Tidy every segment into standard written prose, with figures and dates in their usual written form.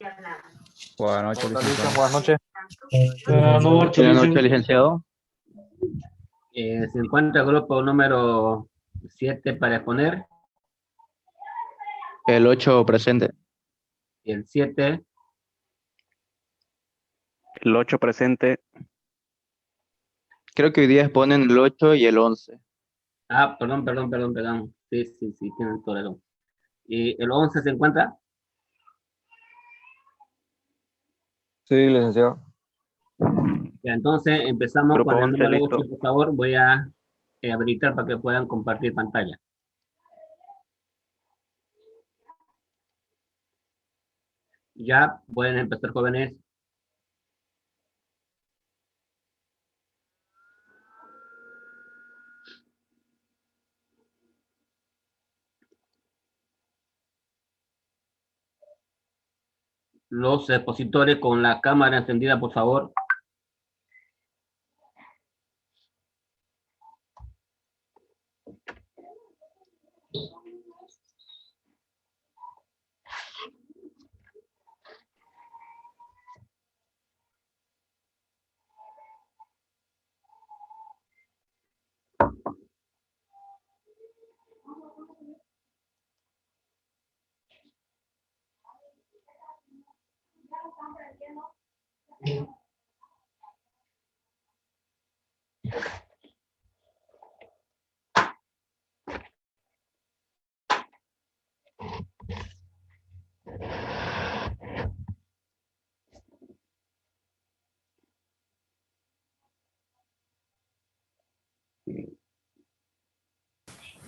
Buenas noches, Hola, licenciado. Cristian, buenas noches. Buenas noches, Buenas noches, licenciado. licenciado. Se encuentra el grupo número 7 para exponer. El 8 presente. Y el 7. El 8 presente. Creo que hoy día exponen el 8 y el 11. Ah, perdón. Sí, tienen todo el 11. ¿Y el 11 se encuentra? Sí, licenciado. Ya, entonces empezamos Grupo con el 11, número listo. 8, por favor. Voy a habilitar para que puedan compartir pantalla. Ya pueden empezar, jóvenes. Los expositores con la cámara encendida, por favor.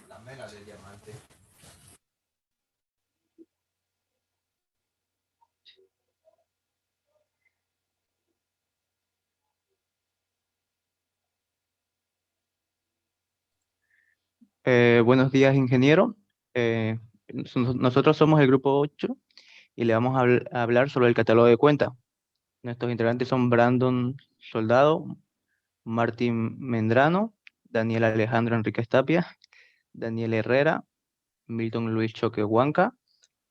La mela del diamante. Buenos días, ingeniero. Nosotros somos el grupo 8 y le vamos a hablar sobre el catálogo de cuentas. Nuestros integrantes son Brandon Soldado, Martín Mendrano, Daniel Alejandro Enríquez Tapia, Daniel Herrera, Milton Luis Choquehuanca,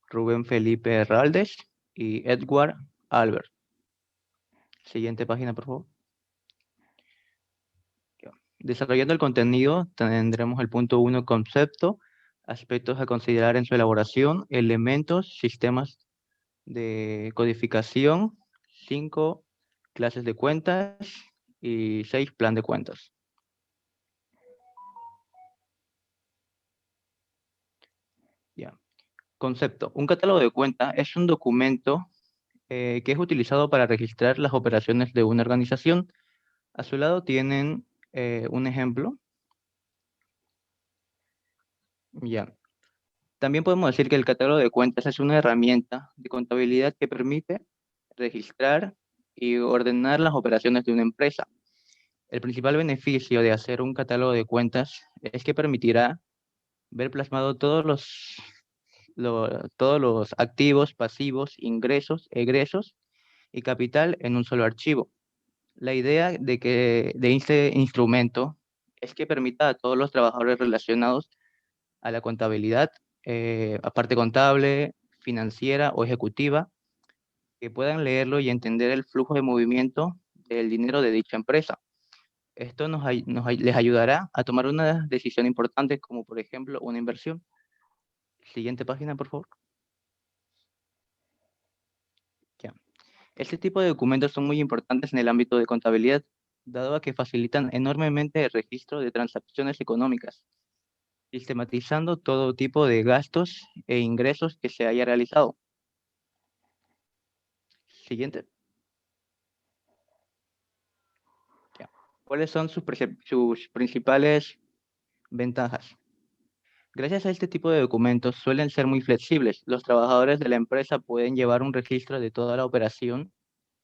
Rubén Felipe Herraldes y Edward Albert. Siguiente página, por favor. Desarrollando el contenido, tendremos el punto 1, concepto, aspectos a considerar en su elaboración, elementos, sistemas de codificación, 5, clases de cuentas y 6, plan de cuentas. Ya. Concepto. Un catálogo de cuentas es un documento que es utilizado para registrar las operaciones de una organización. A su lado tienen un ejemplo. Ya. También podemos decir que el catálogo de cuentas es una herramienta de contabilidad que permite registrar y ordenar las operaciones de una empresa. El principal beneficio de hacer un catálogo de cuentas es que permitirá ver plasmado todos los activos, pasivos, ingresos, egresos y capital en un solo archivo. La idea de este instrumento es que permita a todos los trabajadores relacionados a la contabilidad, a parte contable, financiera o ejecutiva, que puedan leerlo y entender el flujo de movimiento del dinero de dicha empresa. Esto les ayudará a tomar una decisión importante, como por ejemplo una inversión. Siguiente página, por favor. Ya. Este tipo de documentos son muy importantes en el ámbito de contabilidad, dado a que facilitan enormemente el registro de transacciones económicas, sistematizando todo tipo de gastos e ingresos que se haya realizado. Siguiente. Ya. ¿Cuáles son sus principales ventajas? Gracias a este tipo de documentos suelen ser muy flexibles. Los trabajadores de la empresa pueden llevar un registro de toda la operación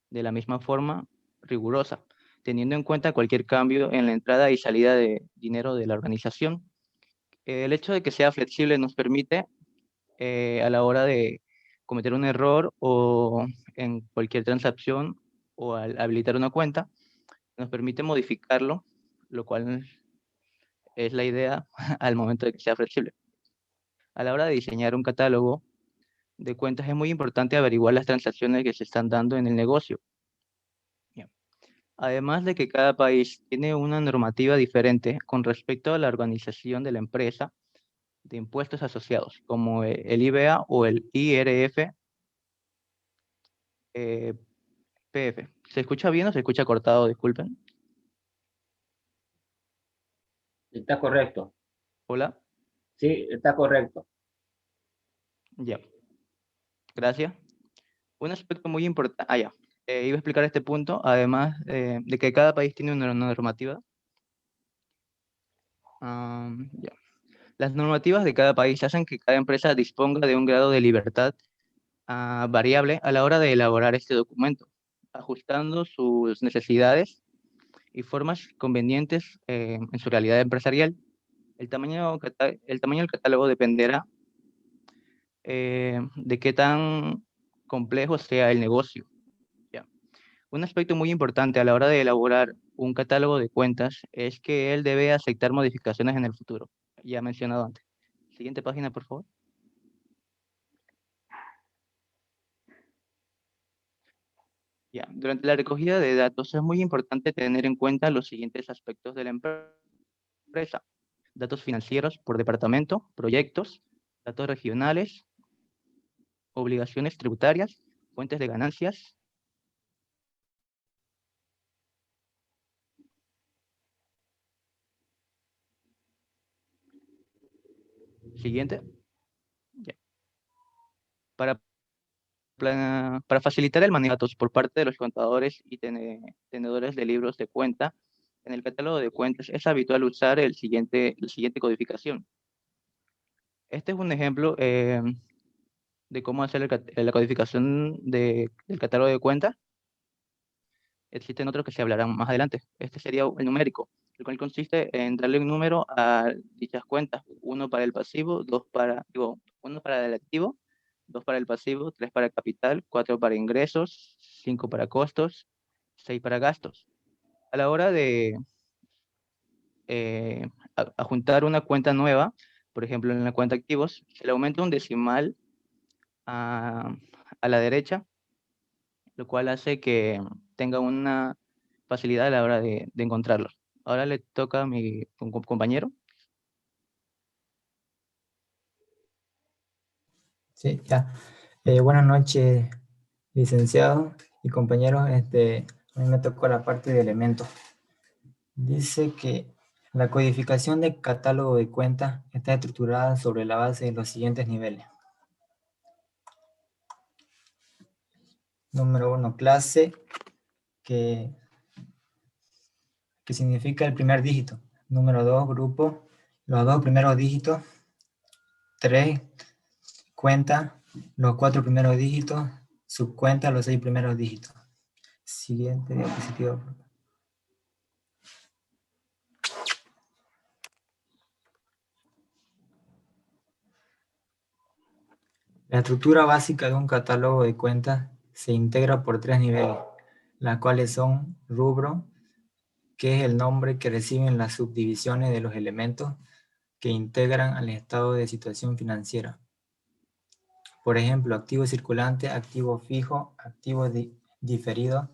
de la misma forma rigurosa, teniendo en cuenta cualquier cambio en la entrada y salida de dinero de la organización. El hecho de que sea flexible nos permite, a la hora de cometer un error o en cualquier transacción o al habilitar una cuenta, nos permite modificarlo, lo cual es la idea al momento de que sea flexible. A la hora de diseñar un catálogo, de cuentas es muy importante averiguar las transacciones que se están dando en el negocio. Bien. Además de que cada país tiene una normativa diferente con respecto a la organización de la empresa de impuestos asociados, como el IVA o el IRF, PF. ¿Se escucha bien o se escucha cortado? Disculpen. Está correcto. Hola. Sí, está correcto. Ya. Gracias. Un aspecto muy importante. Ya. Iba a explicar este punto, además de que cada país tiene una normativa. Ya. Las normativas de cada país hacen que cada empresa disponga de un grado de libertad variable a la hora de elaborar este documento, ajustando sus necesidades y formas convenientes en su realidad empresarial. El tamaño del catálogo dependerá de qué tan complejo sea el negocio. ¿Ya? Un aspecto muy importante a la hora de elaborar un catálogo de cuentas es que él debe aceptar modificaciones en el futuro, ya mencionado antes. Siguiente página, por favor. Ya. Durante la recogida de datos es muy importante tener en cuenta los siguientes aspectos de la empresa. Datos financieros por departamento, proyectos, datos regionales, obligaciones tributarias, fuentes de ganancias. Siguiente. Ya. Para facilitar el manejo de datos por parte de los contadores y tenedores de libros de cuenta, en el catálogo de cuentas es habitual usar la siguiente codificación. Este es un ejemplo de cómo hacer la codificación del catálogo de cuentas. Existen otros que se hablarán más adelante. Este sería el numérico, el cual consiste en darle un número a dichas cuentas. Uno para el pasivo, uno para el activo, 2 para el pasivo, 3 para el capital, 4 para ingresos, 5 para costos, 6 para gastos. A la hora de adjuntar una cuenta nueva, por ejemplo en la cuenta activos, se le aumenta un decimal a la derecha, lo cual hace que tenga una facilidad a la hora de encontrarlo. Ahora le toca a mi compañero. Sí, ya. Buenas noches, licenciado y compañeros. A mí me tocó la parte de elementos. Dice que la codificación de catálogo de cuentas está estructurada sobre la base de los siguientes niveles. Número 1, clase, que significa el primer dígito. Número 2, grupo, los 2 primeros dígitos. 3, cuenta, los 4 primeros dígitos. Subcuenta, los 6 primeros dígitos. Siguiente diapositiva. La estructura básica de un catálogo de cuentas se integra por 3 niveles, las cuales son rubro, que es el nombre que reciben las subdivisiones de los elementos que integran al estado de situación financiera. Por ejemplo, activo circulante, activo fijo, activo diferido,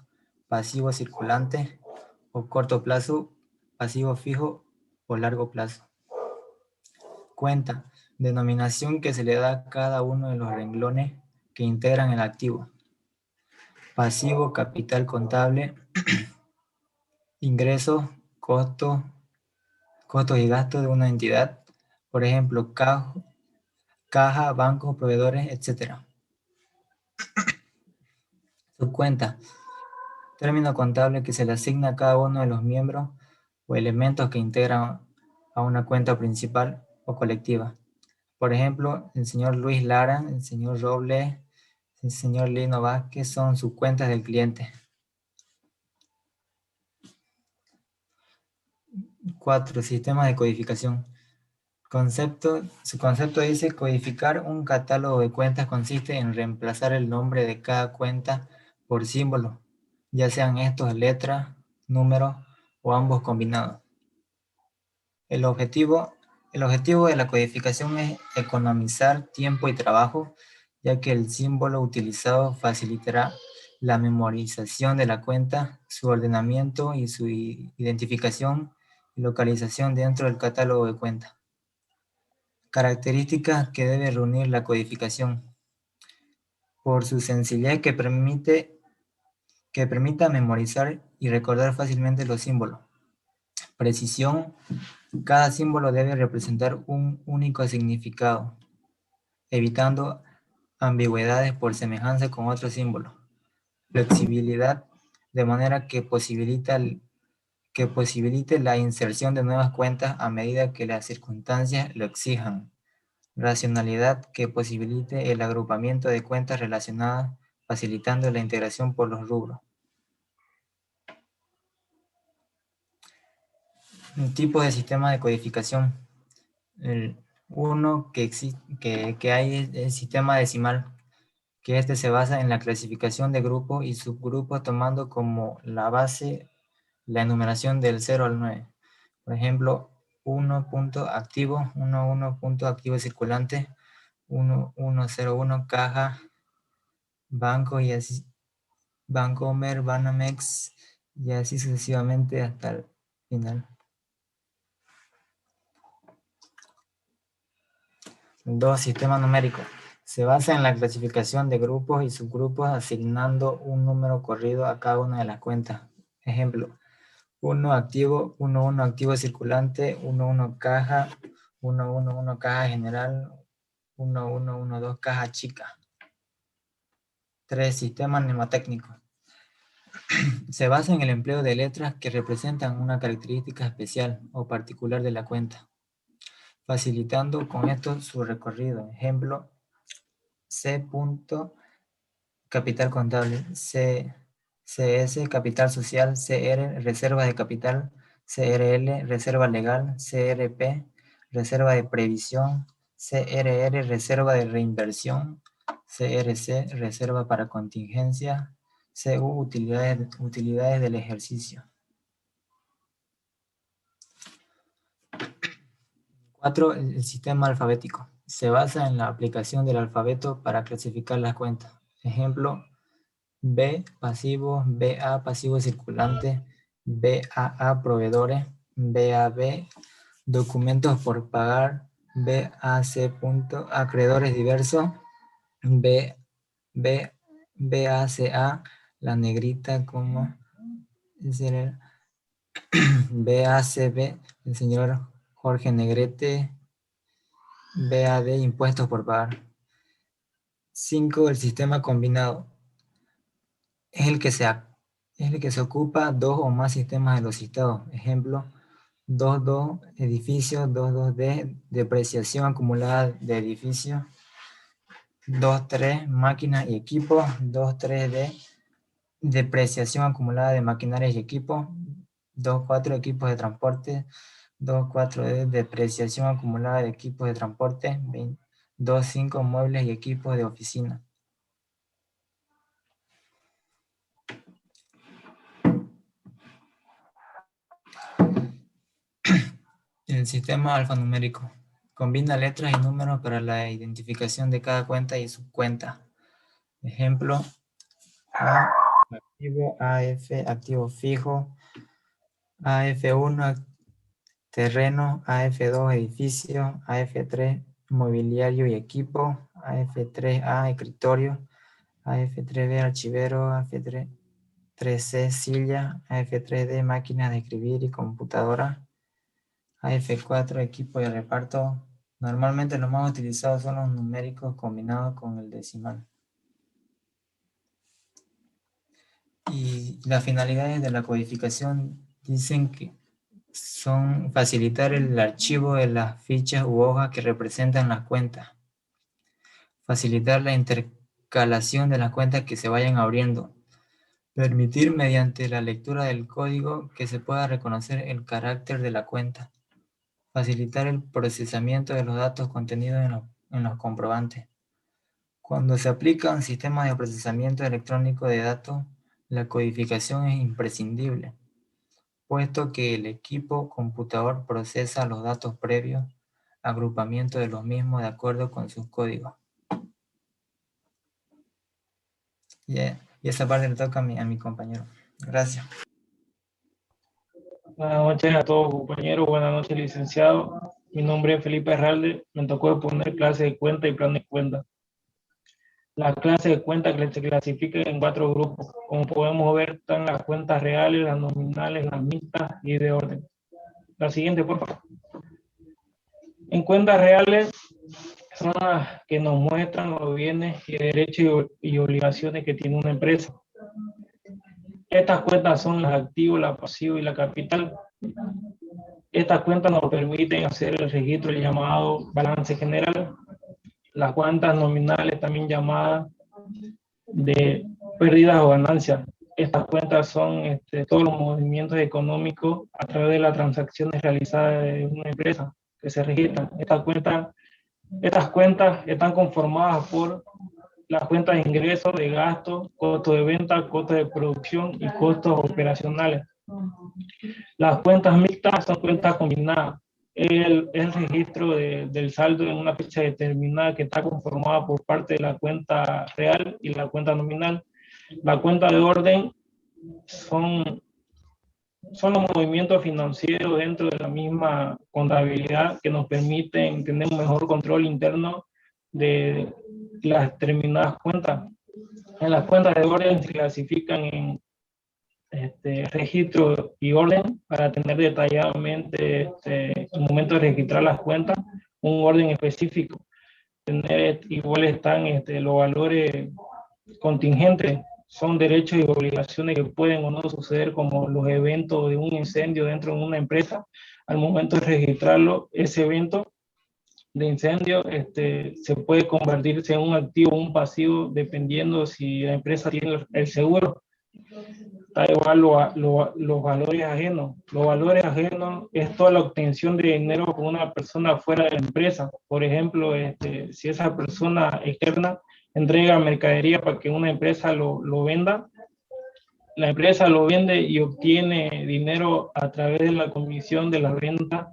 pasivo circulante o corto plazo, pasivo fijo o largo plazo. Cuenta, denominación que se le da a cada uno de los renglones que integran el activo. Pasivo, capital contable, ingresos, costos y gastos de una entidad, por ejemplo, caja, bancos, proveedores, etc. Subcuenta, término contable que se le asigna a cada uno de los miembros o elementos que integran a una cuenta principal o colectiva. Por ejemplo, el señor Luis Lara, el señor Robles, el señor Lino Vázquez son subcuentas del cliente. 4. Sistema de codificación. Su concepto dice: codificar un catálogo de cuentas consiste en reemplazar el nombre de cada cuenta por símbolos, ya sean estos letras, números o ambos combinados. El objetivo de la codificación es economizar tiempo y trabajo, ya que el símbolo utilizado facilitará la memorización de la cuenta, su ordenamiento y su identificación y localización dentro del catálogo de cuenta. Características que debe reunir la codificación. Por su sencillez que permita memorizar y recordar fácilmente los símbolos. Precisión. Cada símbolo debe representar un único significado, evitando ambigüedades por semejanza con otros símbolos. Flexibilidad, de manera que posibilite la inserción de nuevas cuentas a medida que las circunstancias lo exijan. Racionalidad, que posibilite el agrupamiento de cuentas relacionadas, facilitando la integración por los rubros. Un tipo de sistema de codificación. Uno que hay es el sistema decimal, que este se basa en la clasificación de grupos y subgrupos tomando como la base la enumeración del 0 al 9. Por ejemplo, 1 punto activo, 1 punto activo circulante, 1101 caja, banco y así, Bancomer, Banamex y así sucesivamente hasta el final. 2. Sistema numérico. Se basa en la clasificación de grupos y subgrupos asignando un número corrido a cada una de las cuentas. Ejemplo, 1 activo circulante, 11 caja, 111 caja general, 1112 caja chica. 3. Sistema mnemotécnico. Se basa en el empleo de letras que representan una característica especial o particular de la cuenta, facilitando con esto su recorrido. Ejemplo, C. Capital contable, CS capital social, CR reserva de capital, CRL reserva legal, CRP reserva de previsión, CRR reserva de reinversión, CRC reserva para contingencia, CU utilidades del ejercicio. 4. El sistema alfabético. Se basa en la aplicación del alfabeto para clasificar las cuentas. Ejemplo, B, pasivo, BA, pasivo circulante, BAA, proveedores, BAB, documentos por pagar, BAC, acreedores diversos, BACA, la negrita como BACB, el señor Jorge Negrete, BAD, impuestos por pagar. 5. El sistema combinado. Es el que se ocupa dos o más sistemas de los citados. Ejemplo, 2.2 edificios, 2.2D depreciación acumulada de edificios, 2.3 máquinas y equipos, 2.3D depreciación acumulada de maquinarias y equipos, 2.4 equipos de transporte, 2.4D depreciación acumulada de equipos de transporte, 2.5 muebles y equipos de oficina. El sistema alfanumérico combina letras y números para la identificación de cada cuenta y subcuenta. Ejemplo, A, activo, AF, activo fijo, AF1, terreno, AF2, edificio, AF3, mobiliario y equipo, AF3A, escritorio, AF3B, archivero, AF3C, silla, AF3D, máquinas de escribir y computadora, AF4, equipo de reparto. Normalmente los más utilizados son los numéricos combinados con el decimal. Y las finalidades de la codificación dicen que son facilitar el archivo de las fichas u hojas que representan las cuentas, facilitar la intercalación de las cuentas que se vayan abriendo, permitir mediante la lectura del código que se pueda reconocer el carácter de la cuenta, facilitar el procesamiento de los datos contenidos en los comprobantes. Cuando se aplican sistemas de procesamiento electrónico de datos, la codificación es imprescindible, puesto que el equipo computador procesa los datos previos, agrupamiento de los mismos de acuerdo con sus códigos. Y esa parte le toca a mi compañero. Gracias. Buenas noches a todos, compañeros. Buenas noches, licenciado. Mi nombre es Felipe Herralde. Me tocó exponer clase de cuenta y plan de cuenta. Las clases de cuenta que se clasifican en 4 grupos. Como podemos ver, están las cuentas reales, las nominales, las mixtas y de orden. La siguiente, por favor. En cuentas reales son las que nos muestran los bienes y derechos y obligaciones que tiene una empresa. Estas cuentas son los activos, la pasiva y la capital. Estas cuentas nos permiten hacer el registro llamado balance general. Las cuentas nominales, también llamadas de pérdidas o ganancias. Estas cuentas son todos los movimientos económicos a través de las transacciones realizadas de una empresa que se registran. Estas cuentas están conformadas por las cuentas de ingresos, de gastos, costos de venta, costos de producción y costos operacionales. Las cuentas mixtas son cuentas combinadas. El registro del saldo en una fecha determinada que está conformada por parte de la cuenta real y la cuenta nominal. La cuenta de orden son los movimientos financieros dentro de la misma contabilidad que nos permiten tener un mejor control interno de las determinadas cuentas. En las cuentas de orden se clasifican en registro y orden para tener detalladamente el momento de registrar las cuentas, un orden específico. Igual están los valores contingentes, son derechos y obligaciones que pueden o no suceder, como los eventos de un incendio dentro de una empresa. Al momento de registrarlo, ese evento de incendio se puede convertirse en un activo o un pasivo dependiendo si la empresa tiene el seguro. Da igual los valores ajenos. Los valores ajenos es toda la obtención de dinero por una persona fuera de la empresa. Por ejemplo, si esa persona externa entrega mercadería para que una empresa lo venda, la empresa lo vende y obtiene dinero a través de la comisión de las ventas.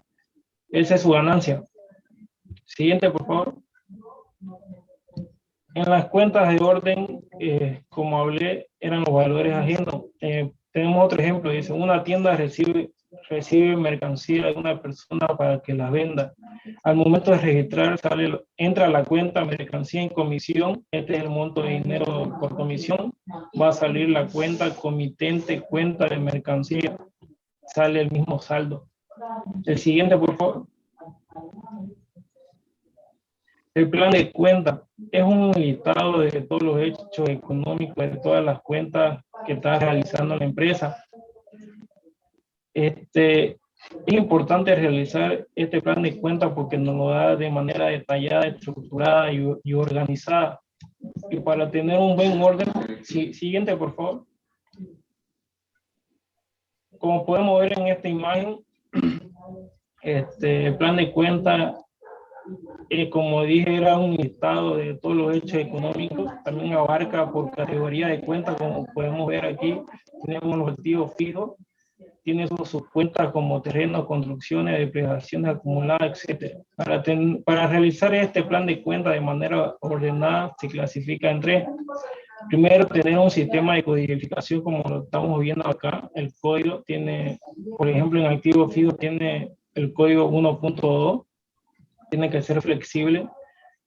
Esa es su ganancia. Siguiente, por favor. En las cuentas de orden, como hablé, eran los valores ajenos. Tenemos otro ejemplo, dice, una tienda recibe mercancía de una persona para que la venda. Al momento de registrar, entra a la cuenta mercancía en comisión, este es el monto de dinero por comisión, va a salir la cuenta comitente, cuenta de mercancía, sale el mismo saldo. El siguiente, por favor. El plan de cuenta es un listado de todos los hechos económicos, de todas las cuentas que está realizando la empresa. Es importante realizar este plan de cuenta porque nos lo da de manera detallada, estructurada y organizada. Y para tener un buen orden, siguiente por favor. Como podemos ver en esta imagen, el plan de cuenta, como dije, era un listado de todos los hechos económicos, también abarca por categoría de cuentas, como podemos ver aquí, tenemos los activos fijos, tiene sus cuentas como terrenos, construcciones, depreciaciones acumuladas, etc. Para realizar este plan de cuenta de manera ordenada, se clasifica en 3. Primero, tener un sistema de codificación como lo estamos viendo acá. El código tiene, por ejemplo, en activos fijos tiene el código 1.2, tiene que ser flexible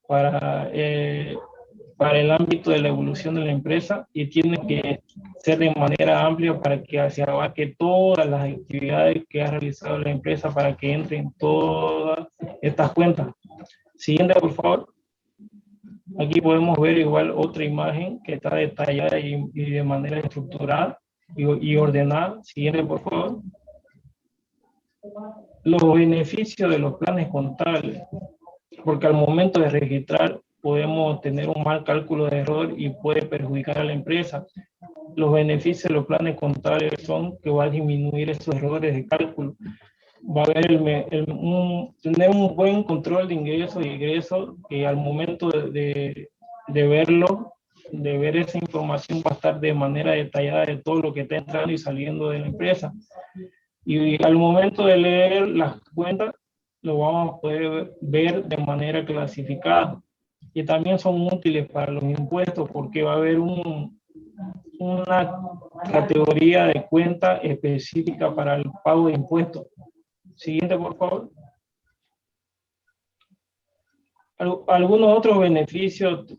para el ámbito de la evolución de la empresa y tiene que ser de manera amplia para que se abarque todas las actividades que ha realizado la empresa para que entren todas estas cuentas. Siguiente, por favor. Aquí podemos ver igual otra imagen que está detallada y de manera estructurada y ordenada. Siguiente, por favor. Los beneficios de los planes contables, porque al momento de registrar podemos tener un mal cálculo de error y puede perjudicar a la empresa. Los beneficios de los planes contables son que va a disminuir esos errores de cálculo. Va a haber tener un buen control de ingresos y egresos, que al momento de verlo, de ver esa información, va a estar de manera detallada de todo lo que está entrando y saliendo de la empresa. Y al momento de leer las cuentas, lo vamos a poder ver de manera clasificada. Y también son útiles para los impuestos porque va a haber un una categoría de cuenta específica para el pago de impuestos. Siguiente, por favor. Algunos otros beneficios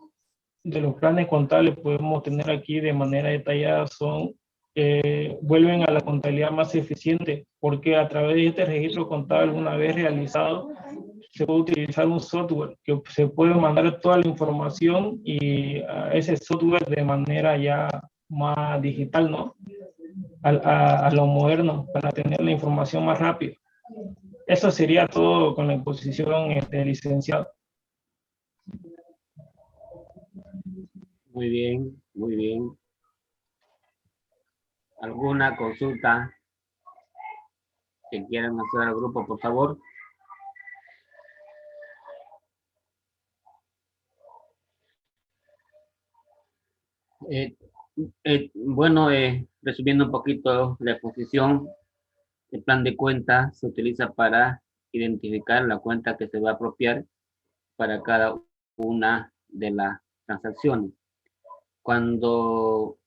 de los planes contables podemos tener aquí de manera detallada son vuelven a la contabilidad más eficiente, porque a través de este registro contable, una vez realizado, se puede utilizar un software que se puede mandar toda la información y a ese software de manera ya más digital, ¿no? A lo moderno, para tener la información más rápido. Eso sería todo con la exposición, licenciado. Muy bien, muy bien. ¿Alguna consulta que quieran hacer al grupo, por favor? Bueno, resumiendo un poquito la exposición, el plan de cuenta se utiliza para identificar la cuenta que se va a apropiar para cada una de las transacciones. Cuando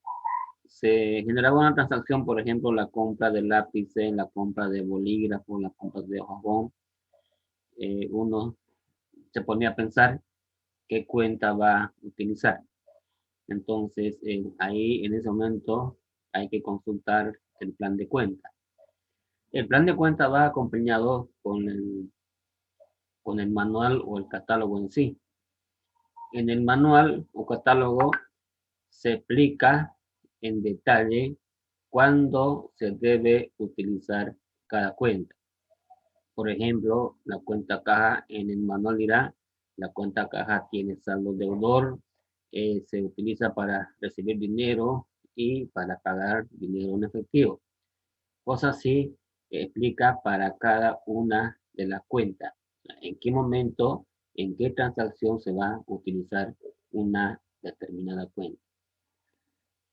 se generaba una transacción, por ejemplo, la compra de lápices, la compra de bolígrafos, la compra de jabón, uno se ponía a pensar qué cuenta va a utilizar. Entonces, ahí en ese momento hay que consultar el plan de cuenta. El plan de cuenta va acompañado con el manual o el catálogo en sí. En el manual o catálogo se explica en detalle cuándo se debe utilizar cada cuenta. Por ejemplo, la cuenta caja en el manual dirá, la cuenta caja tiene saldo deudor, se utiliza para recibir dinero y para pagar dinero en efectivo. Cosas así explica para cada una de las cuentas. En qué momento, en qué transacción se va a utilizar una determinada cuenta.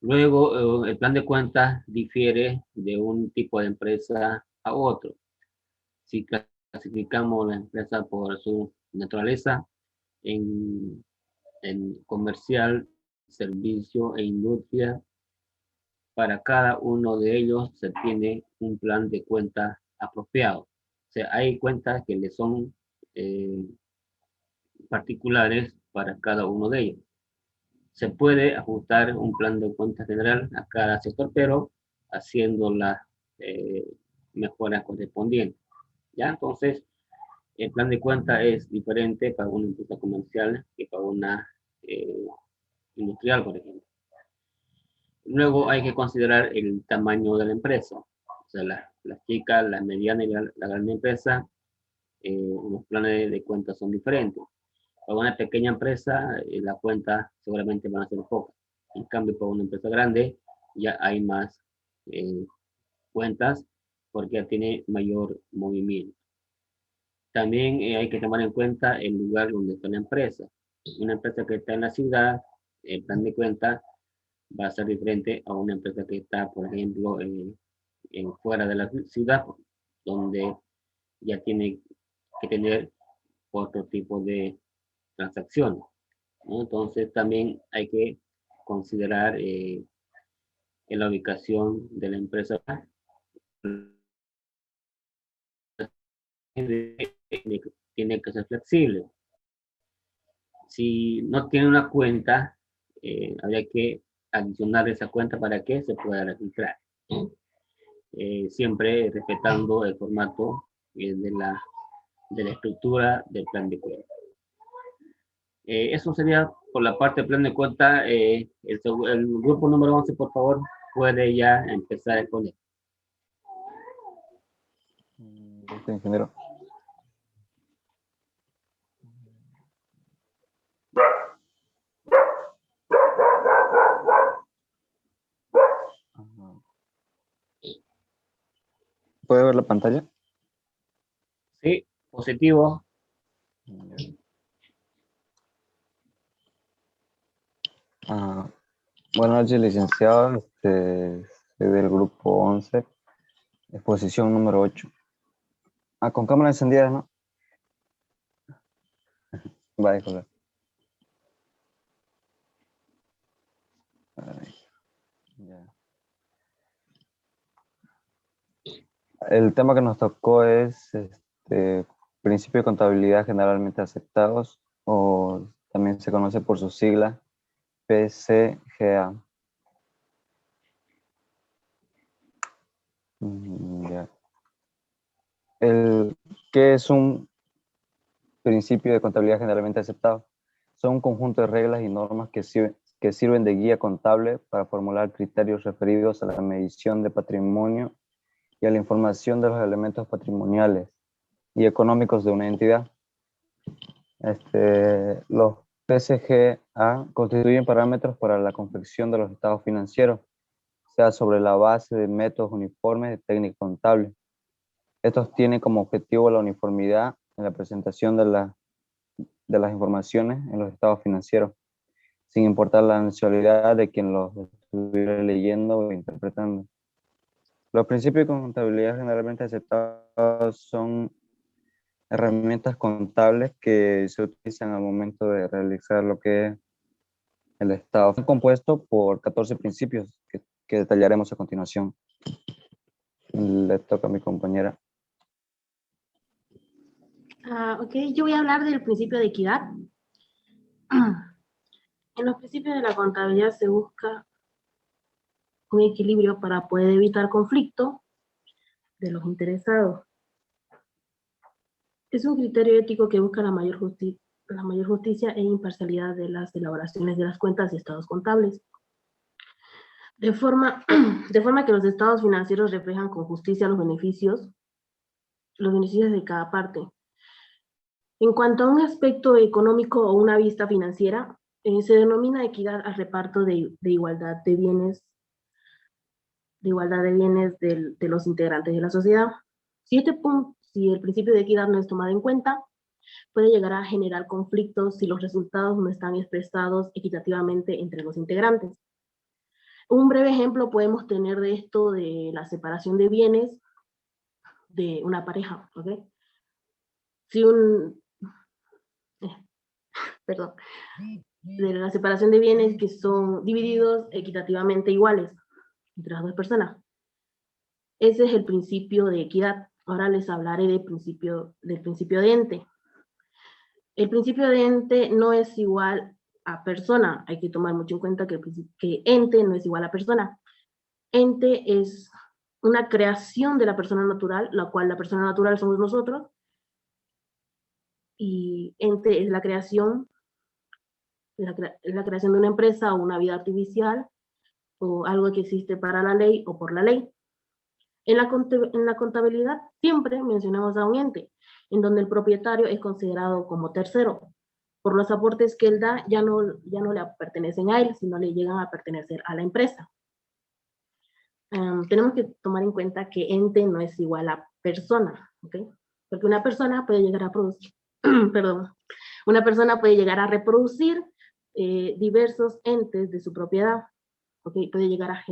Luego, el plan de cuentas difiere de un tipo de empresa a otro. Si clasificamos la empresa por su naturaleza en comercial, servicio e industria, para cada uno de ellos se tiene un plan de cuenta apropiado. O sea, hay cuentas que le son particulares para cada uno de ellos. Se puede ajustar un plan de cuenta general a cada sector, pero haciendo las mejoras correspondientes. ¿Ya? Entonces, el plan de cuenta es diferente para una empresa comercial que para una industrial, por ejemplo. Luego hay que considerar el tamaño de la empresa. O sea, las chicas, la mediana y la gran empresa, los planes de cuenta son diferentes. Para una pequeña empresa, las cuentas seguramente van a ser pocas. En cambio, para una empresa grande, ya hay más cuentas porque ya tiene mayor movimiento. También hay que tomar en cuenta el lugar donde está la empresa. Una empresa que está en la ciudad, el plan de cuenta va a ser diferente a una empresa que está, por ejemplo, fuera de la ciudad, donde ya tiene que tener otro tipo de transacciones, ¿no? Entonces también hay que considerar en la ubicación de la empresa tiene que ser flexible. Si no tiene una cuenta, habría que adicionar esa cuenta para que se pueda registrar. Siempre respetando el formato de la estructura del plan de cuenta. Eso sería por la parte del plan de cuenta. El grupo número 11, por favor, puede ya empezar con él. Ingeniero. ¿Puede ver la pantalla? Sí, positivo. Buenas noches, licenciado. Soy del grupo 11, exposición número 8. Con cámara encendida, ¿no? Vale, joder. el tema que nos tocó es principio de contabilidad generalmente aceptados, o también se conoce por su sigla PCGA. Ya. ¿Qué es un principio de contabilidad generalmente aceptado? Son un conjunto de reglas y normas que sirven de guía contable para formular criterios referidos a la medición de patrimonio y a la información de los elementos patrimoniales y económicos de una entidad. Los PCGA constituyen parámetros para la confección de los estados financieros, sea sobre la base de métodos uniformes de técnica contable. Estos tienen como objetivo la uniformidad en la presentación de las informaciones en los estados financieros, sin importar la nacionalidad de quien los estuviera leyendo o interpretando. Los principios de contabilidad generalmente aceptados son herramientas contables que se utilizan al momento de realizar lo que es el estado. Están compuestos por 14 principios que detallaremos a continuación. Le toca a mi compañera. Ok, yo voy a hablar del principio de equidad. En los principios de la contabilidad se busca un equilibrio para poder evitar conflicto de los interesados. Es un criterio ético que busca la mayor justicia e imparcialidad de las elaboraciones de las cuentas y estados contables. De forma que los estados financieros reflejan con justicia los beneficios de cada parte. En cuanto a un aspecto económico o una vista financiera, se denomina equidad al reparto de igualdad de bienes, de los integrantes de la sociedad. Si el principio de equidad no es tomado en cuenta, puede llegar a generar conflictos si los resultados no están expresados equitativamente entre los integrantes. Un breve ejemplo podemos tener de esto de la separación de bienes de una pareja, ¿ok? De la separación de bienes que son divididos equitativamente iguales entre las dos personas. Ese es el principio de equidad. Ahora les hablaré del principio de ente. El principio de ente no es igual a persona. Hay que tomar mucho en cuenta que ente no es igual a persona. Ente es una creación de la persona natural, la cual la persona natural somos nosotros, y ente es la creación de una empresa o una vida artificial o algo que existe para la ley o por la ley. En la contabilidad siempre mencionamos a un ente, en donde el propietario es considerado como tercero. Por los aportes que él da, ya no le pertenecen a él, sino le llegan a pertenecer a la empresa. Tenemos que tomar en cuenta que ente no es igual a persona, ¿ok? Porque una persona puede llegar a producir, una persona puede llegar a reproducir diversos entes de su propiedad, ¿ok? Puede llegar a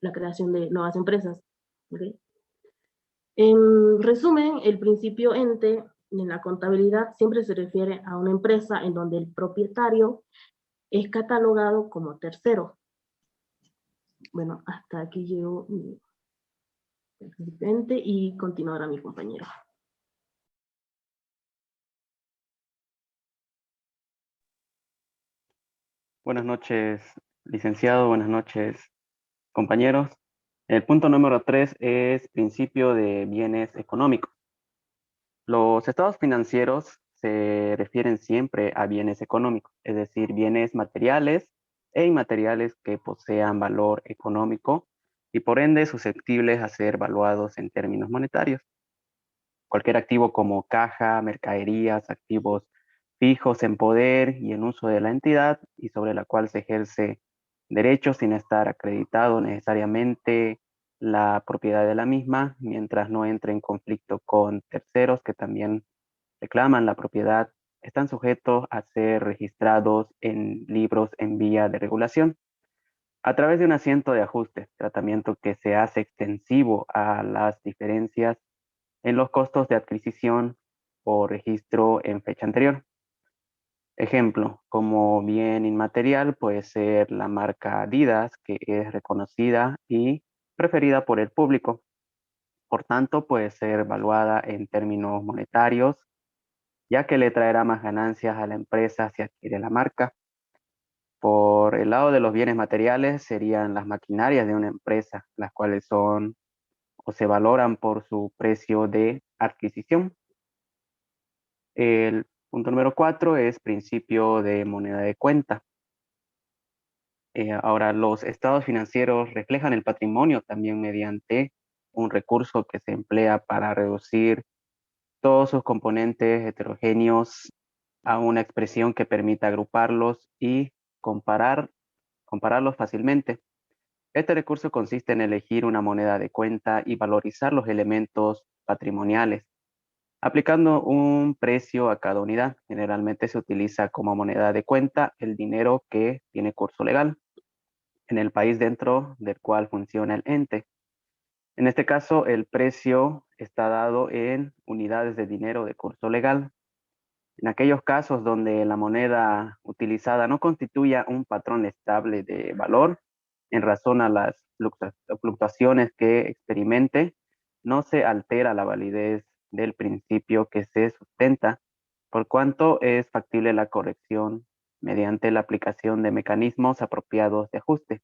la creación de nuevas empresas, ¿ok? En resumen, el principio ente en la contabilidad siempre se refiere a una empresa en donde el propietario es catalogado como tercero. Bueno, hasta aquí llegó mi ente y continuará mi compañero. Buenas noches, licenciado. Buenas noches, compañeros. El punto número 3 es principio de bienes económicos. Los estados financieros se refieren siempre a bienes económicos, es decir, bienes materiales e inmateriales que posean valor económico y por ende susceptibles a ser evaluados en términos monetarios. Cualquier activo como caja, mercaderías, activos fijos en poder y en uso de la entidad y sobre la cual se ejerce derecho sin estar acreditado necesariamente la propiedad de la misma, mientras no entre en conflicto con terceros que también reclaman la propiedad, están sujetos a ser registrados en libros en vía de regulación a través de un asiento de ajuste, tratamiento que se hace extensivo a las diferencias en los costos de adquisición o registro en fecha anterior. Ejemplo, como bien inmaterial puede ser la marca Adidas, que es reconocida y preferida por el público. Por tanto, puede ser evaluada en términos monetarios, ya que le traerá más ganancias a la empresa si adquiere la marca. Por el lado de los bienes materiales serían las maquinarias de una empresa, las cuales son o se valoran por su precio de adquisición. El punto número 4 es principio de moneda de cuenta. Ahora, los estados financieros reflejan el patrimonio también mediante un recurso que se emplea para reducir todos sus componentes heterogéneos a una expresión que permita agruparlos y compararlos fácilmente. Este recurso consiste en elegir una moneda de cuenta y valorizar los elementos patrimoniales, aplicando un precio a cada unidad. Generalmente se utiliza como moneda de cuenta el dinero que tiene curso legal en el país dentro del cual funciona el ente. En este caso, el precio está dado en unidades de dinero de curso legal. En aquellos casos donde la moneda utilizada no constituya un patrón estable de valor, en razón a las fluctuaciones que experimente, no se altera la validez del principio que se sustenta, por cuanto es factible la corrección mediante la aplicación de mecanismos apropiados de ajuste.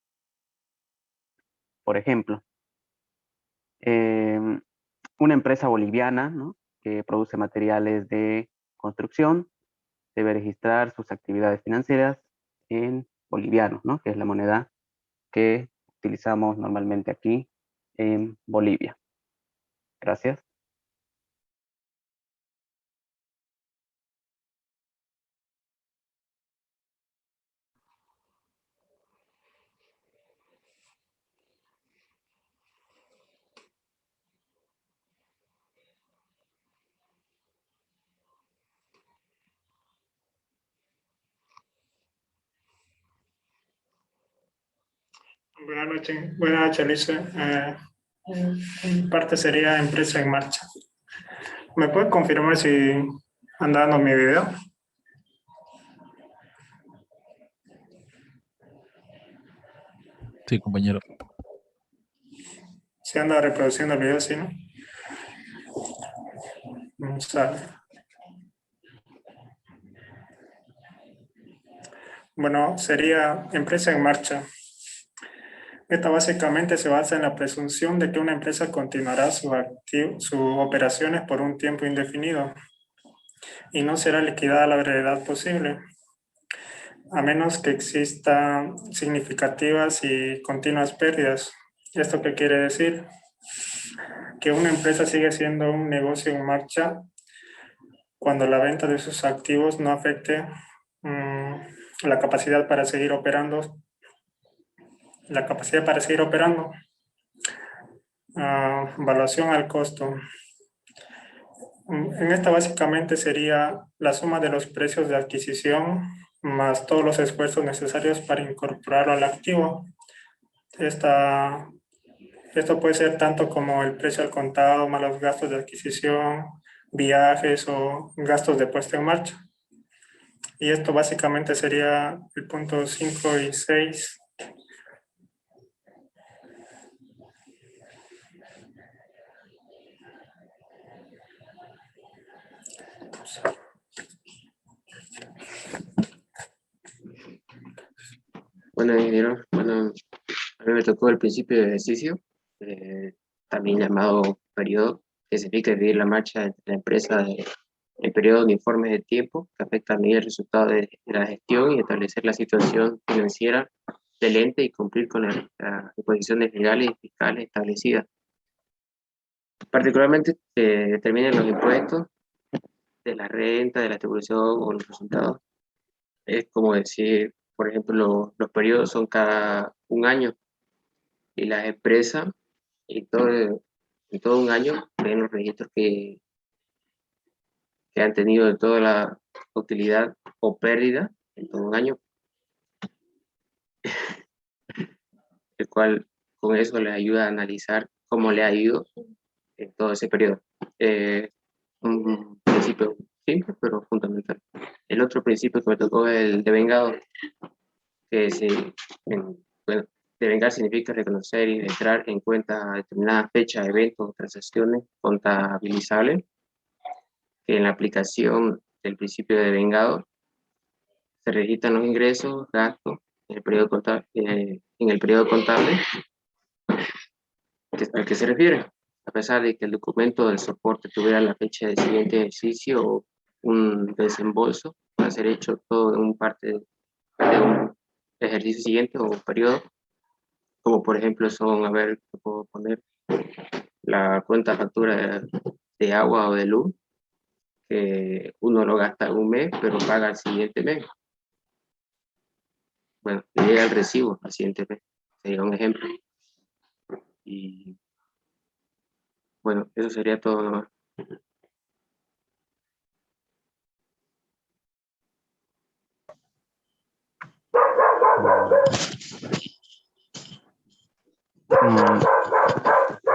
Por ejemplo, una empresa boliviana, ¿no?, que produce materiales de construcción debe registrar sus actividades financieras en boliviano, ¿no?, que es la moneda que utilizamos normalmente aquí en Bolivia. Gracias. Buenas noches, Alicia. Mi parte sería empresa en marcha. ¿Me puedes confirmar si anda dando mi video? Sí, compañero. Si anda reproduciendo el video, sí, ¿no? Sale. Bueno, sería empresa en marcha. Esta básicamente se basa en la presunción de que una empresa continuará sus operaciones por un tiempo indefinido y no será liquidada a la brevedad posible, a menos que existan significativas y continuas pérdidas. ¿Esto qué quiere decir? Que una empresa sigue siendo un negocio en marcha cuando la venta de sus activos no afecte la capacidad para seguir operando. Evaluación al costo. En esta básicamente sería la suma de los precios de adquisición más todos los esfuerzos necesarios para incorporarlo al activo. Esto puede ser tanto como el precio al contado más los gastos de adquisición, viajes o gastos de puesta en marcha. Y esto básicamente sería el punto 5 y 6. Bueno, ingeniero, bueno, a mí me tocó el principio de ejercicio, también llamado periodo, que significa dividir la marcha de la empresa en periodos uniformes de tiempo que afecta a medir el resultado de la gestión y establecer la situación financiera del ente y cumplir con las disposiciones legales y fiscales establecidas. Particularmente determinan los impuestos de la renta, de la atribución o los resultados. Es como decir, por ejemplo, los periodos son cada un año y las empresas en todo un año ven los registros que han tenido de toda la utilidad o pérdida en todo un año, el cual con eso les ayuda a analizar cómo le ha ido en todo ese periodo. Un principio simple pero fundamental. El otro principio que me tocó es el de vengado, que bueno, Devengar significa reconocer y entrar en cuenta determinada fecha, eventos o transacciones contabilizables que en la aplicación del principio de devengado se registran los ingresos, gastos en el periodo contable, al que se refiere, a pesar de que el documento del soporte tuviera la fecha del siguiente ejercicio o un desembolso, va a ser hecho todo en un parte de un ejercicio siguiente o periodo, como por ejemplo son, a ver, puedo poner la cuenta factura de agua o de luz, que uno lo gasta en un mes, pero paga al siguiente mes. Bueno, le llega el recibo al siguiente mes, sería un ejemplo. Y bueno, eso sería todo nomás.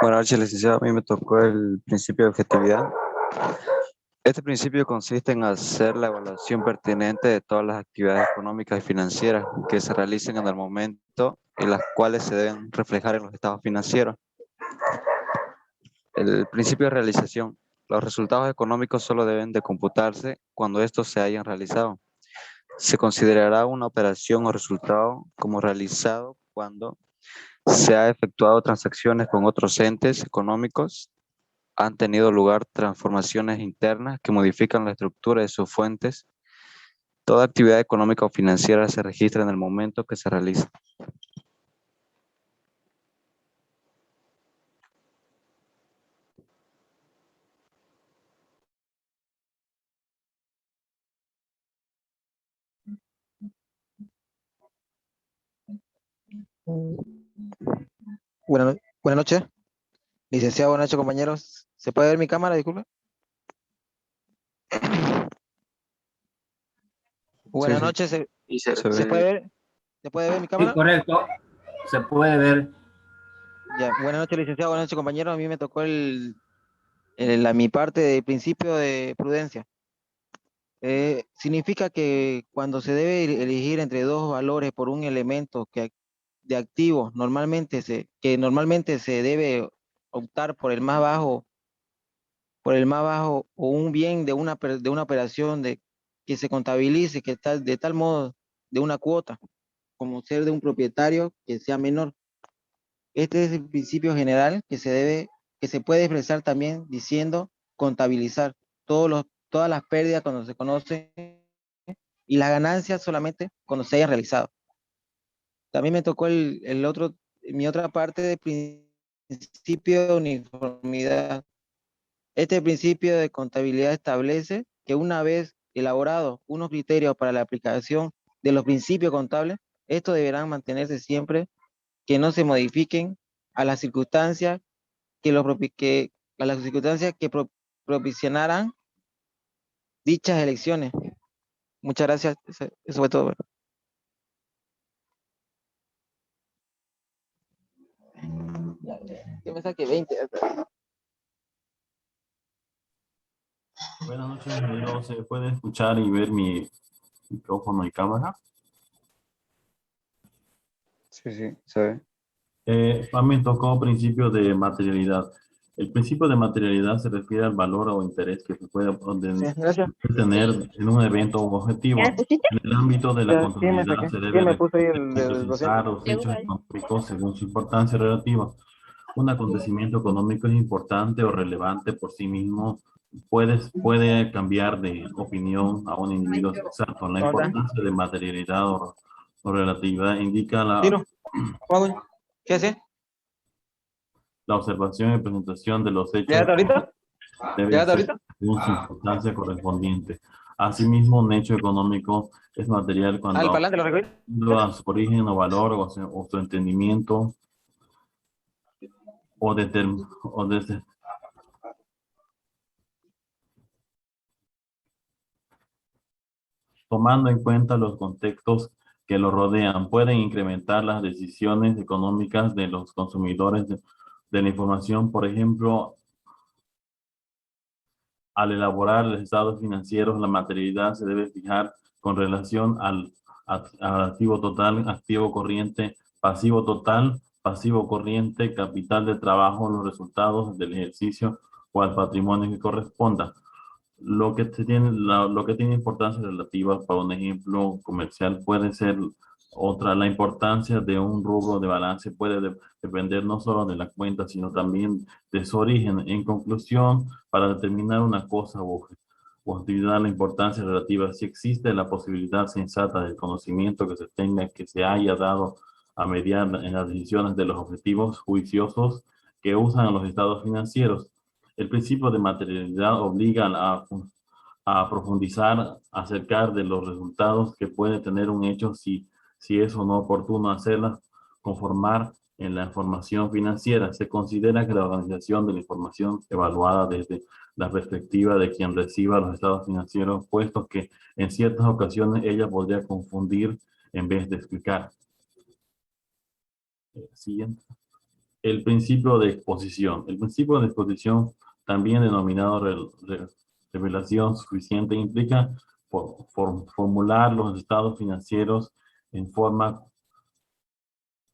Buenas noches, licenciado. A mí me tocó el principio de objetividad. Este principio consiste en hacer la evaluación pertinente de todas las actividades económicas y financieras que se realicen en el momento y las cuales se deben reflejar en los estados financieros. El principio de realización. Los resultados económicos solo deben de computarse cuando estos se hayan realizado. Se considerará una operación o resultado como realizado cuando se ha efectuado transacciones con otros entes económicos, han tenido lugar transformaciones internas que modifican la estructura de sus fuentes. Toda actividad económica o financiera se registra en el momento que se realiza. Buenas noches, licenciado, buenas noches, compañeros. ¿Se puede ver mi cámara, disculpe? Buenas Sí. noches, Y ¿se puede ver? ¿Se puede ver mi Sí, cámara? correcto. Se puede ver. Ya, buenas noches, licenciado, buenas noches, compañeros. A mí me tocó mi parte de principio de prudencia. Significa que cuando se debe elegir entre dos valores por un elemento de activos, que normalmente se debe optar por el más bajo o un bien de una operación que se contabilice, de tal modo de una cuota, como ser de un propietario que sea menor. Este es el principio general que se puede expresar también diciendo contabilizar todas las pérdidas cuando se conocen y las ganancias solamente cuando se hayan realizado. También me tocó mi otra parte de principio de uniformidad. Este principio de contabilidad establece que una vez elaborados unos criterios para la aplicación de los principios contables, estos deberán mantenerse siempre, que no se modifiquen a las circunstancias que propiciarán dichas elecciones. Muchas gracias. Eso fue todo. Yo me saqué 20. Buenas noches, ingeniero. ¿Se puede escuchar y ver mi micrófono y cámara? Sí, se ve. A mí me tocó principio de materialidad. El principio de materialidad se refiere al valor o interés que se puede tener en un evento o objetivo. En el ámbito de la contabilidad se debe precisar los hechos económicos según su importancia relativa. Un acontecimiento económico es importante o relevante por sí mismo, puede cambiar de opinión a un individuo exacto. La importancia de materialidad o relatividad indica ¿Qué hace? la observación y presentación de los hechos ¿Llegaste ahorita? debe ser según su importancia correspondiente. Asimismo, un hecho económico es material cuando a su origen o valor o su entendimiento tomando en cuenta los contextos que lo rodean, pueden incrementar las decisiones económicas de los consumidores de la información. Por ejemplo, al elaborar los estados financieros, la materialidad se debe fijar con relación al activo total, activo corriente, pasivo total, pasivo corriente, capital de trabajo, los resultados del ejercicio o al patrimonio que corresponda. Lo que tiene importancia relativa para un ejemplo comercial puede ser la importancia de un rubro de balance puede depender no solo de la cuenta, sino también de su origen. En conclusión, para determinar una cosa o actividad, la importancia relativa, si existe la posibilidad sensata del conocimiento que se tenga, que se haya dado a mediar en las decisiones de los objetivos juiciosos que usan los estados financieros. El principio de materialidad obliga a profundizar acerca de los resultados que puede tener un hecho si es o no oportuno hacerla conformar en la información financiera. Se considera que la organización de la información evaluada desde la perspectiva de quien reciba los estados financieros, puesto que en ciertas ocasiones ella podría confundir en vez de explicar. Siguiente. El principio de exposición. El principio de exposición, también denominado revelación suficiente, implica formular los estados financieros en forma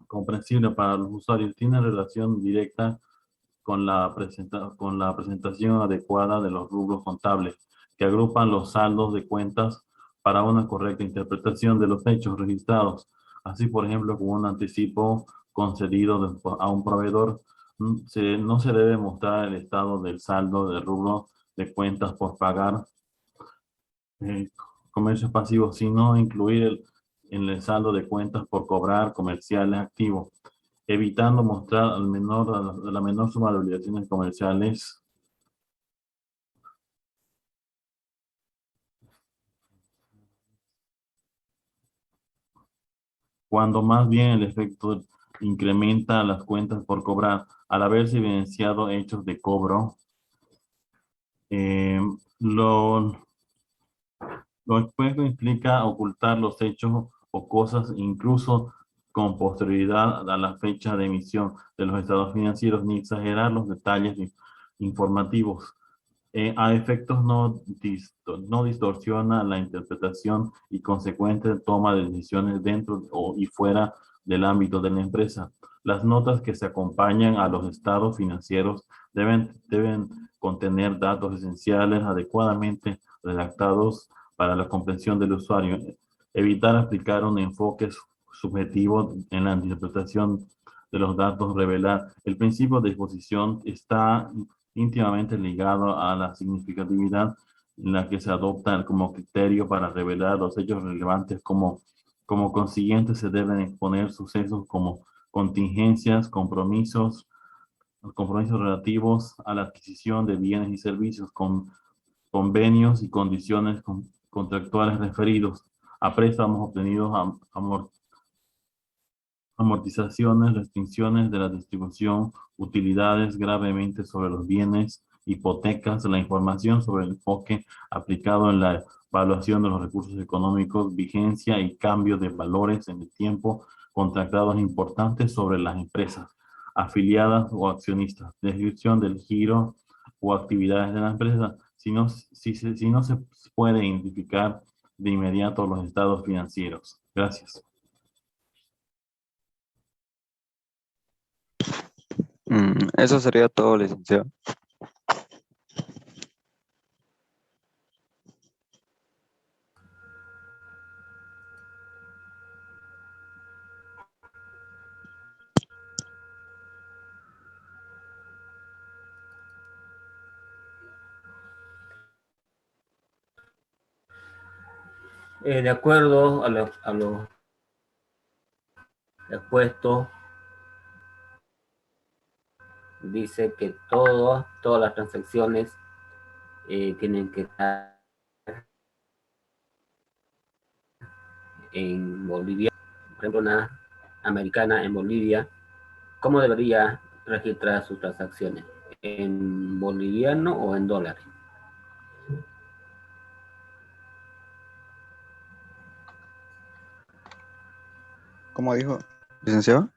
comprensible para los usuarios. Tiene relación directa con la presentación adecuada de los rubros contables, que agrupan los saldos de cuentas para una correcta interpretación de los hechos registrados. Así, por ejemplo, con un anticipo concedido a un proveedor, no se debe mostrar el estado del saldo del rubro de cuentas por pagar, comercios pasivos, sino incluir en el saldo de cuentas por cobrar comerciales activos, evitando mostrar la menor suma de obligaciones comerciales cuando más bien el efecto incrementa las cuentas por cobrar. Al haberse evidenciado hechos de cobro, lo expuesto implica ocultar los hechos o cosas incluso con posterioridad a la fecha de emisión de los estados financieros, ni exagerar los detalles informativos. A efectos no distorsiona la interpretación y consecuente toma de decisiones dentro y fuera del ámbito de la empresa. Las notas que se acompañan a los estados financieros deben contener datos esenciales adecuadamente redactados para la comprensión del usuario. Evitar aplicar un enfoque subjetivo en la interpretación de los datos, revelar. El principio de exposición está íntimamente ligado a la significatividad en la que se adopta como criterio para revelar los hechos relevantes. Como consiguiente, se deben exponer sucesos como contingencias, compromisos relativos a la adquisición de bienes y servicios, convenios y condiciones contractuales referidos a préstamos obtenidos, amortizaciones, restricciones de la distribución, utilidades gravemente sobre los bienes, hipotecas, la información sobre el enfoque aplicado en la evaluación de los recursos económicos, vigencia y cambio de valores en el tiempo, contratados importantes sobre las empresas, afiliadas o accionistas, descripción del giro o actividades de la empresa, si no se puede identificar de inmediato los estados financieros. Gracias. Eso sería todo, licenciado. De acuerdo a lo expuesto, dice que todas las transacciones tienen que estar en Bolivia. Por ejemplo, una americana en Bolivia, ¿cómo debería registrar sus transacciones? ¿En boliviano o en dólares? ¿Cómo dijo, licenciado?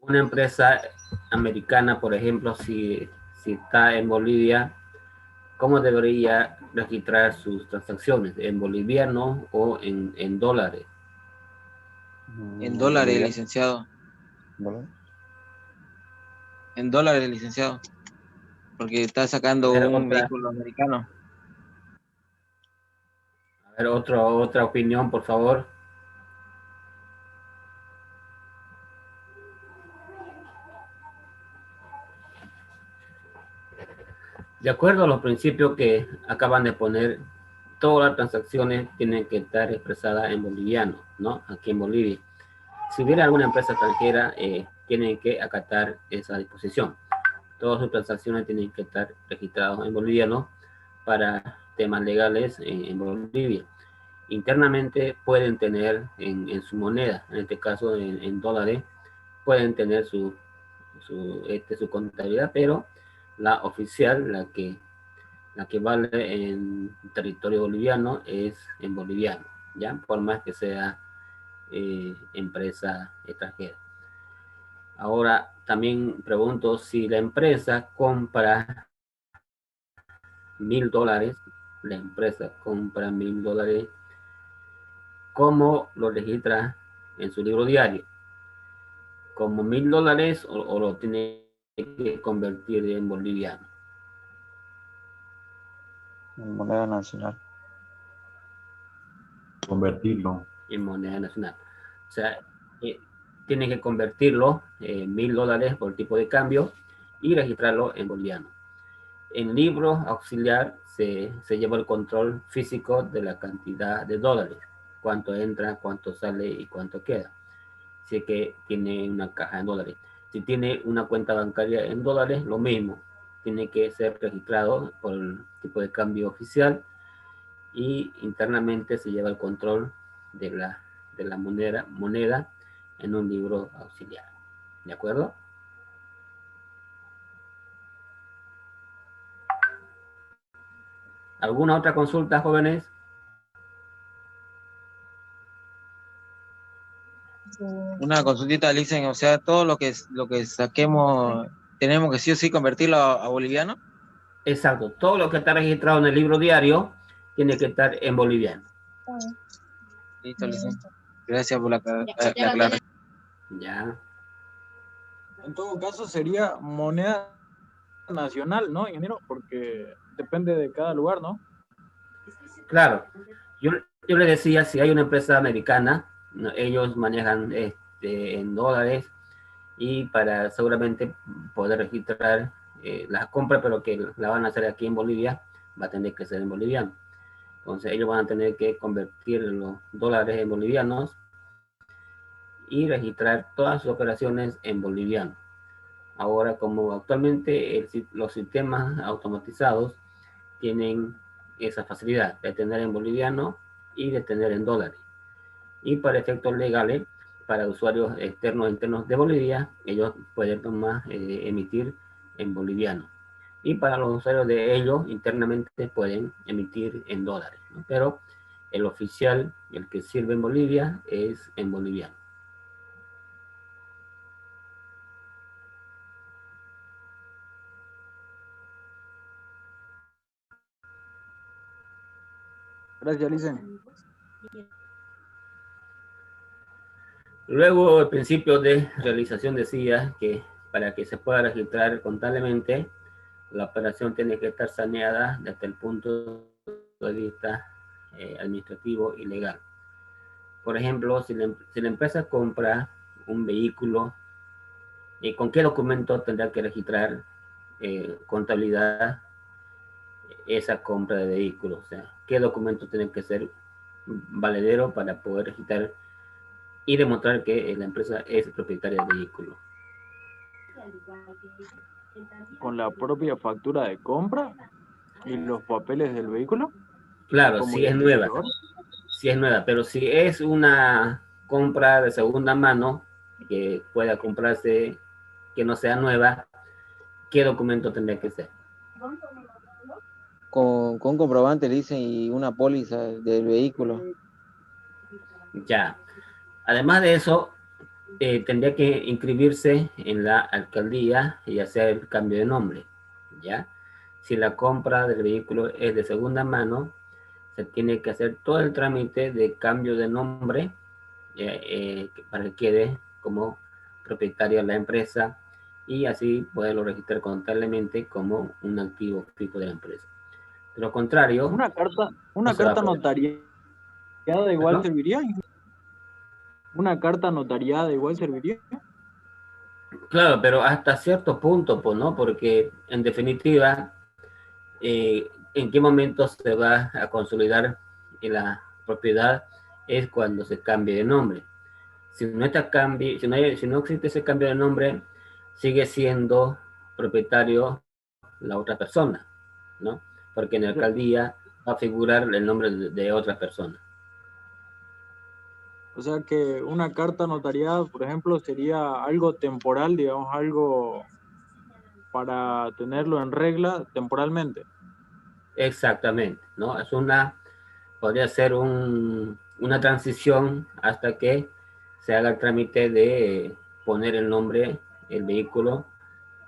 Una empresa americana, por ejemplo, si está en Bolivia, ¿cómo debería registrar sus transacciones? ¿En boliviano o en dólares? En dólares, Boliviano. licenciado. ¿Dólar? En dólares, licenciado. Porque está sacando A ver, un vehículo americano. A ver, otra opinión, por favor. De acuerdo a los principios que acaban de poner, todas las transacciones tienen que estar expresadas en boliviano, ¿no? Aquí en Bolivia. Si hubiera alguna empresa extranjera, tienen que acatar esa disposición. Todas sus transacciones tienen que estar registradas en boliviano para temas legales en Bolivia. Internamente pueden tener en su moneda, en este caso en dólares, pueden tener su contabilidad, pero la oficial, la que vale en territorio boliviano, es en boliviano, ¿ya? Por más que sea empresa extranjera. Ahora, también pregunto si la empresa compra $1,000, la empresa compra $1,000, ¿cómo lo registra en su libro diario? ¿Como $1,000 o lo tiene que convertir en boliviano? En moneda nacional. Convertirlo. En moneda nacional. O sea, tiene que convertirlo en $1,000 por tipo de cambio y registrarlo en boliviano. En libro auxiliar se lleva el control físico de la cantidad de dólares, cuánto entra, cuánto sale y cuánto queda. Si es que tiene una caja en dólares. Si tiene una cuenta bancaria en dólares, lo mismo. Tiene que ser registrado por el tipo de cambio oficial y internamente se lleva el control de la moneda en un libro auxiliar. ¿De acuerdo? ¿Alguna otra consulta, jóvenes? Una consultita, dicen, o sea, todo lo que saquemos, tenemos que sí o sí convertirlo a boliviano. Exacto. Todo lo que está registrado en el libro diario tiene que estar en boliviano. Listo, licenciado. Gracias por la aclaración. Ya. En todo caso sería moneda nacional, ¿no, ingeniero? Porque depende de cada lugar, ¿no? Claro. Yo le decía, si hay una empresa americana, ¿no? Ellos manejan en dólares y para seguramente poder registrar las compras, pero que la van a hacer aquí en Bolivia, va a tener que ser en boliviano. Entonces ellos van a tener que convertir los dólares en bolivianos y registrar todas sus operaciones en boliviano. Ahora, como actualmente los sistemas automatizados tienen esa facilidad de tener en boliviano y de tener en dólares. Y para efectos legales, para usuarios externos e internos de Bolivia, ellos pueden emitir en boliviano. Y para los usuarios de ellos, internamente pueden emitir en dólares, ¿no? Pero el oficial, el que sirve en Bolivia, es en boliviano. Gracias, Licen. Luego, el principio de realización decía que para que se pueda registrar contablemente, la operación tiene que estar saneada desde el punto de vista administrativo y legal. Por ejemplo, si la empresa compra un vehículo, ¿con qué documento tendrá que registrar contabilidad esa compra de vehículos? O sea, ¿qué documento tiene que ser valedero para poder registrar y demostrar que la empresa es propietaria del vehículo? Con la propia factura de compra y los papeles del vehículo. Claro, si es nueva. Si es nueva, pero si es una compra de segunda mano que pueda comprarse, que no sea nueva, ¿qué documento tendría que ser? Con comprobante, dicen, y una póliza del vehículo. Ya. Además de eso, tendría que inscribirse en la alcaldía y hacer el cambio de nombre, ¿ya? Si la compra del vehículo es de segunda mano, se tiene que hacer todo el trámite de cambio de nombre para que quede como propietario de la empresa y así poderlo registrar contablemente como un activo fijo de la empresa. De lo contrario, Una no se va a carta poder. notariada igual ¿Perdón? serviría. Una carta notariada igual serviría. Claro, pero hasta cierto punto, pues, ¿no? Porque en definitiva, ¿en qué momento se va a consolidar la propiedad? Es cuando se cambie de nombre. Si no existe ese cambio de nombre, sigue siendo propietario la otra persona, ¿no? Porque en la alcaldía va a figurar el nombre de otra persona. O sea que una carta notariada, por ejemplo, sería algo temporal, digamos, algo para tenerlo en regla temporalmente. Exactamente, ¿no? Podría ser una transición hasta que se haga el trámite de poner el vehículo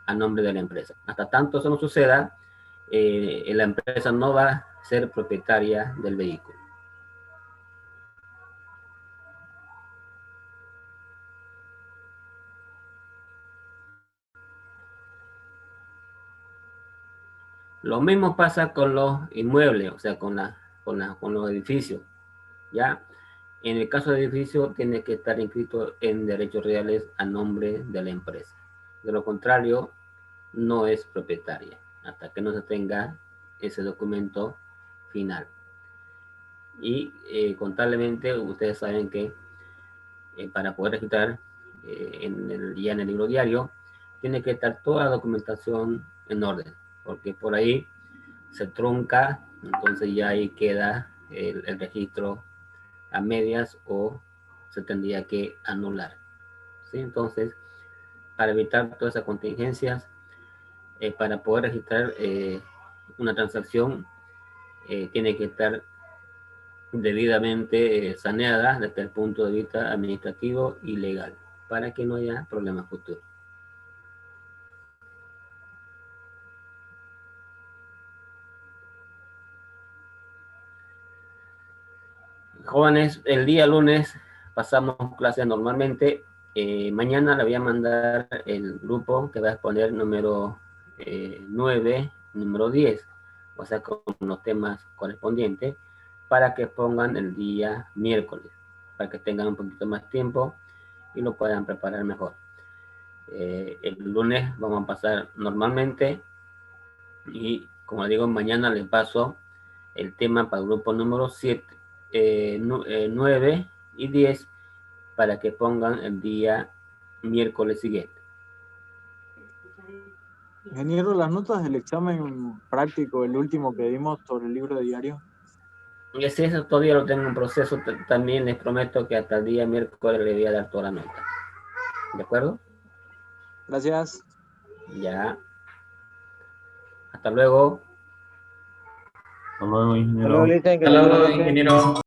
a nombre de la empresa. Hasta tanto eso no suceda, la empresa no va a ser propietaria del vehículo. Lo mismo pasa con los inmuebles, o sea, con los edificios, ¿ya? En el caso de edificio, tiene que estar inscrito en derechos reales a nombre de la empresa. De lo contrario, no es propietaria, hasta que no se tenga ese documento final. Y contablemente, ustedes saben que para poder registrar ya en el libro diario, tiene que estar toda la documentación en orden, porque por ahí se trunca, entonces ya ahí queda el registro a medias o se tendría que anular. ¿Sí? Entonces, para evitar todas esas contingencias, para poder registrar una transacción, tiene que estar debidamente saneada desde el punto de vista administrativo y legal, para que no haya problemas futuros. Jóvenes, el día lunes pasamos clases normalmente. Mañana le voy a mandar el grupo que va a exponer número 9, número 10, o sea, con los temas correspondientes, para que pongan el día miércoles, para que tengan un poquito más tiempo y lo puedan preparar mejor. El lunes vamos a pasar normalmente y, como digo, mañana les paso el tema para el grupo número 7, 9 y 10 para que pongan el día miércoles siguiente. Ingeniero, las notas del examen práctico, el último que dimos sobre el libro de diario. Y si eso todavía lo tengo en proceso, también les prometo que hasta el día miércoles le voy a dar toda la nota. ¿De acuerdo? Gracias. Ya. Hasta luego. Hasta luego, ingeniero. Hasta luego, ingeniero.